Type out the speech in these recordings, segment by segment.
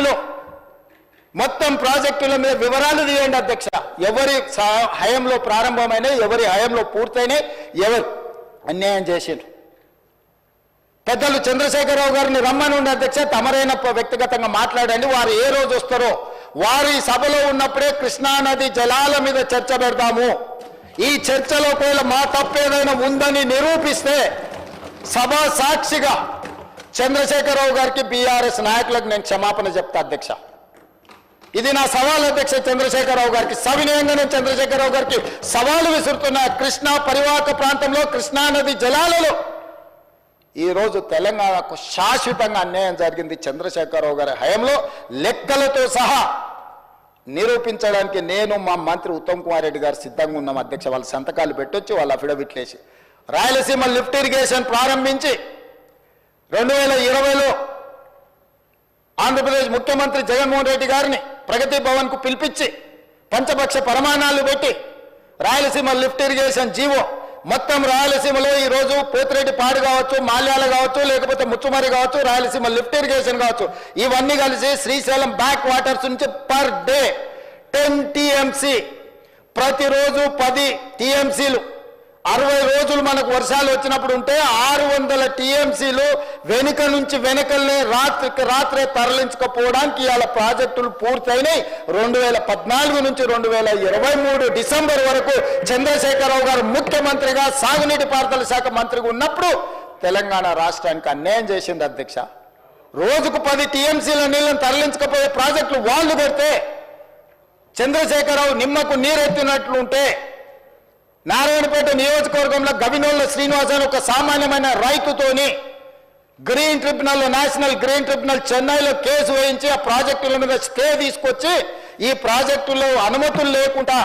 స్థాయిలో మొత్తం ప్రాజెక్టుల మీద వివరాలు తీయండి అధ్యక్ష. ఎవరి హయంలో ప్రారంభమైనాయి, ఎవరి హయంలో పూర్తయినాయి, ఎవరు అన్యాయం చేసిండ్రు. పెద్దలు చంద్రశేఖరరావు గారిని రమ్మని ఉండే అధ్యక్ష, తమరైన వ్యక్తిగతంగా మాట్లాడండి. వారు ఏ రోజు వస్తారో వారి సభలో ఉన్నప్పుడే కృష్ణానది జలాల మీద చర్చ పెడతాము. ఈ చర్చలో ఒకవేళ మా తప్పు ఏదైనా ఉందని నిరూపిస్తే సభా సాక్షిగా చంద్రశేఖరరావు గారికి, బీఆర్ఎస్ నాయకులకు నేను క్షమాపణ చెప్తా అధ్యక్ష. ఇది నా సవాల్ అధ్యక్ష చంద్రశేఖరరావు గారికి. సవినయంగా నేను చంద్రశేఖరరావు గారికి సవాలు విసురుతున్న. కృష్ణా పరివాహక ప్రాంతంలో కృష్ణానది జలాలలో ఈరోజు తెలంగాణకు శాశ్వతంగా అన్యాయం జరిగింది చంద్రశేఖరరావు గారి హయంలో. లెక్కలతో సహా నిరూపించడానికి నేను, మా మంత్రి ఉత్తమ్ కుమార్ రెడ్డి గారు సిద్ధంగా ఉన్నాం అధ్యక్ష. వాళ్ళ సంతకాలు పెట్టొచ్చి వాళ్ళ అఫిడవిట్లు వేసి రాయలసీమ లిఫ్ట్ ఇరిగేషన్ ప్రారంభించి 2020లో ఆంధ్రప్రదేశ్ ముఖ్యమంత్రి జగన్మోహన్ రెడ్డి గారిని ప్రగతి భవన్కు పిలిపించి పంచపక్ష ప్రమాణాలు పెట్టి రాయలసీమ లిఫ్ట్ ఇరిగేషన్ జీవో మొత్తం రాయలసీమలో ఈరోజు పోతిరెడ్డిపాడు కావచ్చు, మాల్యాల కావచ్చు, లేకపోతే ముచ్చుమరి కావచ్చు, రాయలసీమ లిఫ్ట్ ఇరిగేషన్ కావచ్చు, ఇవన్నీ కలిసి శ్రీశైలం బ్యాక్ వాటర్స్ నుంచి పర్ డే 10 టీఎంసీ, ప్రతిరోజు 10 టీఎంసీలు 60 రోజులు మనకు వర్షాలు వచ్చినప్పుడు ఉంటే 600 టీఎంసీలు వెనుక నుంచి వెనకల్నే రాత్రికి రాత్రే తరలించకపోవడానికి ఇవాళ ప్రాజెక్టులు పూర్తయినాయి. 2014 నుంచి 2023 డిసెంబర్ వరకు చంద్రశేఖరరావు గారు ముఖ్యమంత్రిగా సాగునీటి పారుదల శాఖ మంత్రిగా ఉన్నప్పుడు తెలంగాణ రాష్ట్రానికి అన్యాయం చేసింది అధ్యక్ష. రోజుకు 10 టీఎంసీల నీళ్ళని తరలించకపోయే ప్రాజెక్టులు వాళ్ళు పెడితే చంద్రశేఖరరావు నిమ్మకు నీరెత్తినట్లు ఉంటే నారాయణపేట నియోజకవర్గంలో గవినోళ్ళ శ్రీనివాస్ అని ఒక సామాన్యమైన రైతుతోని green tribunal, national green tribunal చెన్నైలో కేసు వేయించి ఆ ప్రాజెక్టుల మీద స్టే తీసుకొచ్చి ఈ ప్రాజెక్టులో అనుమతులు లేకుండా,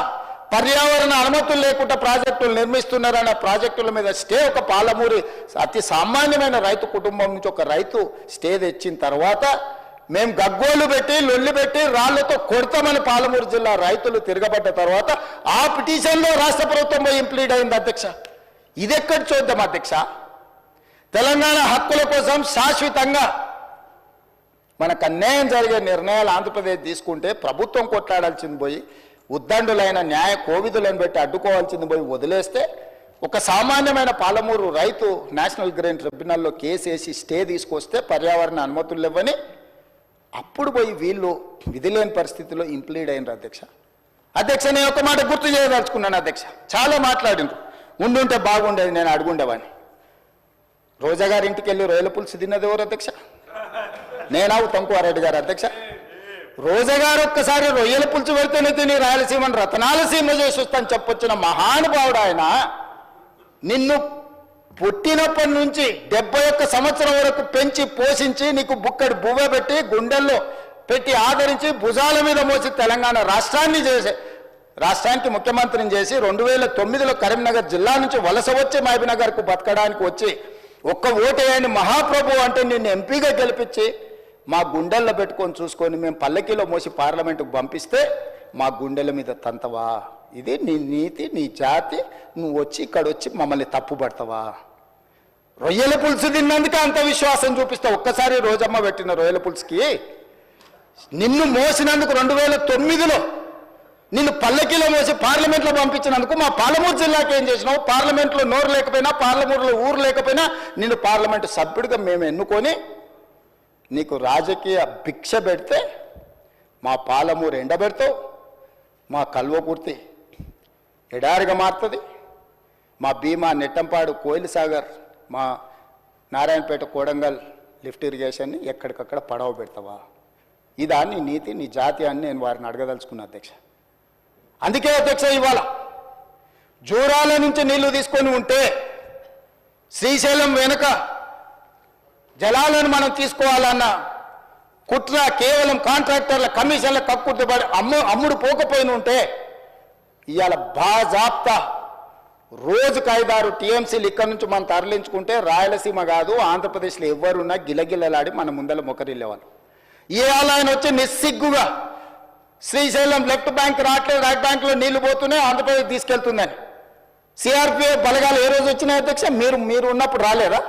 పర్యావరణ అనుమతులు లేకుండా ప్రాజెక్టులు నిర్మిస్తున్నారన్న ప్రాజెక్టుల మీద స్టే ఒక పాలమూరి అతి సామాన్యమైన రైతు కుటుంబం నుంచి ఒక రైతు స్టే తెచ్చిన తర్వాత మేము గగ్గోలు పెట్టి లొల్లి పెట్టి రాళ్లతో కొడతామని పాలమూరు జిల్లా రైతులు తిరగబడ్డ తర్వాత ఆ పిటిషన్లో రాష్ట్ర ప్రభుత్వం ఇంప్లీడ్ అయింది అధ్యక్ష. ఇదెక్కడ చూద్దాం అధ్యక్ష. తెలంగాణ హక్కుల కోసం శాశ్వతంగా మనకు అన్యాయం జరిగే నిర్ణయాలు ఆంధ్రప్రదేశ్ తీసుకుంటే ప్రభుత్వం కొట్లాడాల్సింది పోయి, ఉద్దండులైన న్యాయ కోవిదులను పెట్టి అడ్డుకోవాల్సింది పోయి వదిలేస్తే ఒక సామాన్యమైన పాలమూరు రైతు నేషనల్ గ్రీన్ ట్రిబ్యునల్లో కేసు వేసి స్టే తీసుకొస్తే పర్యావరణ అనుమతులు ఇవ్వని అప్పుడు పోయి వీళ్ళు విధిలేని పరిస్థితిలో ఇంప్లీడ్ అయినారు అధ్యక్ష. అధ్యక్ష నేను ఒక మాట గుర్తు చేయదలుచుకున్నాను అధ్యక్ష. చాలా మాట్లాడిండ్రు, ఉండుంటే బాగుండేది, నేను అడుగుండేవాడిని. రోజా గారి ఇంటికి వెళ్ళి రొయ్యల పులుసు తిన్నది ఎవరు అధ్యక్ష? నేనా ఉత్తమ్ కుమార్ రెడ్డి గారు అధ్యక్ష? రోజా గారు ఒక్కసారి రొయ్యల పులుసు పెడితేనే తిని రాయలసీమను రతనాల సీమ చేసి వస్తాను చెప్పొచ్చిన మహానుభావుడు ఆయన. నిన్ను పుట్టినప్పటి నుంచి 71 సంవత్సరం వరకు పెంచి పోషించి నీకు బుక్కడి బువ్వ పెట్టి గుండెల్లో పెట్టి ఆదరించి భుజాల మీద మోసి తెలంగాణ రాష్ట్రాన్ని చేసి రాష్ట్రానికి ముఖ్యమంత్రిని చేసి 2009లో కరీంనగర్ జిల్లా నుంచి వలస వచ్చి మహబూబ్నగర్కు బతకడానికి వచ్చి ఒక్క ఓటేయని మహాప్రభు అంటే నిన్ను ఎంపీగా గెలిపించి మా గుండెల్లో పెట్టుకొని చూసుకొని మేము పల్లకీలో మోసి పార్లమెంటుకు పంపిస్తే మా గుండెల మీద తంతవా? ఇది నీ నీతి, నీ జాతి. నువ్వు వచ్చి ఇక్కడ వచ్చి మమ్మల్ని తప్పు పడతావా? రొయ్యల పులుసు తిన్నందుకే అంత విశ్వాసం చూపిస్తావు. ఒక్కసారి రోజమ్మ పెట్టిన రొయ్యల పులుసుకి నిన్ను మోసినందుకు 2009లో నిన్ను పల్లకీలో మోసి పార్లమెంట్లో పంపించినందుకు మా పాలమూరు జిల్లాకి ఏం చేసినావు? పార్లమెంట్లో నోరు లేకపోయినా, పార్లమూరులో ఊరు లేకపోయినా నిన్ను పార్లమెంటు సభ్యుడిగా మేము ఎన్నుకొని నీకు రాజకీయ భిక్ష పెడితే మా పాలమూరు ఎండబెడతావు, మా కల్వకుర్తి ఎడారిగా మారుతుంది, మా భీమా నెట్టంపాడు కోయిల్ సాగర్, మా నారాయణపేట కోడంగల్ లిఫ్ట్ ఇరిగేషన్ని ఎక్కడికక్కడ పడవ పెడతావా? ఇదా నీ నీతి, నీ జాతి అని నేను వారిని అడగదలుచుకున్నా అధ్యక్ష. అందుకే అధ్యక్ష ఇవాళ జూరాల నుంచి నీళ్లు తీసుకొని ఉంటే శ్రీశైలం వెనుక జలాలను మనం తీసుకోవాలన్న కుట్ర కేవలం కాంట్రాక్టర్ల కమిషన్ల కక్కుర్తిపడి అమ్ముడు పోకపోయిన ఉంటే ఇవాళ బాజాప్తా రోజుకు 5-6 టీఎంసీలు ఇక్కడి నుంచి మనం తరలించుకుంటే రాయలసీమ కాదు ఆంధ్రప్రదేశ్లో ఎవరున్నా గిలగిలలాడి మన ముందర మొకరిల్లేవాళ్ళు. ఇవాళ ఆయన వచ్చి నిస్సిగ్గుగా శ్రీశైలం లెఫ్ట్ బ్యాంక్ రావట్లేదు, రైట్ బ్యాంక్లో నీళ్లు పోతున్నాయి, ఆంధ్రప్రదేశ్ తీసుకెళ్తుందని. సిఆర్పిఎఫ్ బలగాలు ఏ రోజు వచ్చినాయి అధ్యక్ష? మీరు ఉన్నప్పుడు రాలేదా?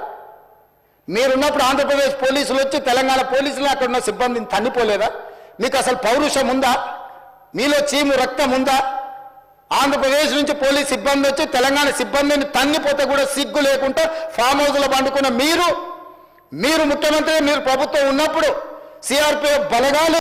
మీరున్నప్పుడు ఆంధ్రప్రదేశ్ పోలీసులు వచ్చి తెలంగాణ పోలీసులు అక్కడ ఉన్న సిబ్బందిని తన్నిపోలేదా? మీకు అసలు పౌరుషం ఉందా? మీలో చీము రక్తం ఉందా? ఆంధ్రప్రదేశ్ నుంచి పోలీస్ సిబ్బంది వచ్చి తెలంగాణ సిబ్బందిని తన్నిపోతే కూడా సిగ్గు లేకుండా ఫామ్ హౌస్లో పండుకున్న మీరు ముఖ్యమంత్రి, మీరు ప్రభుత్వం ఉన్నప్పుడు సిఆర్పిఎఫ్ బలగాలు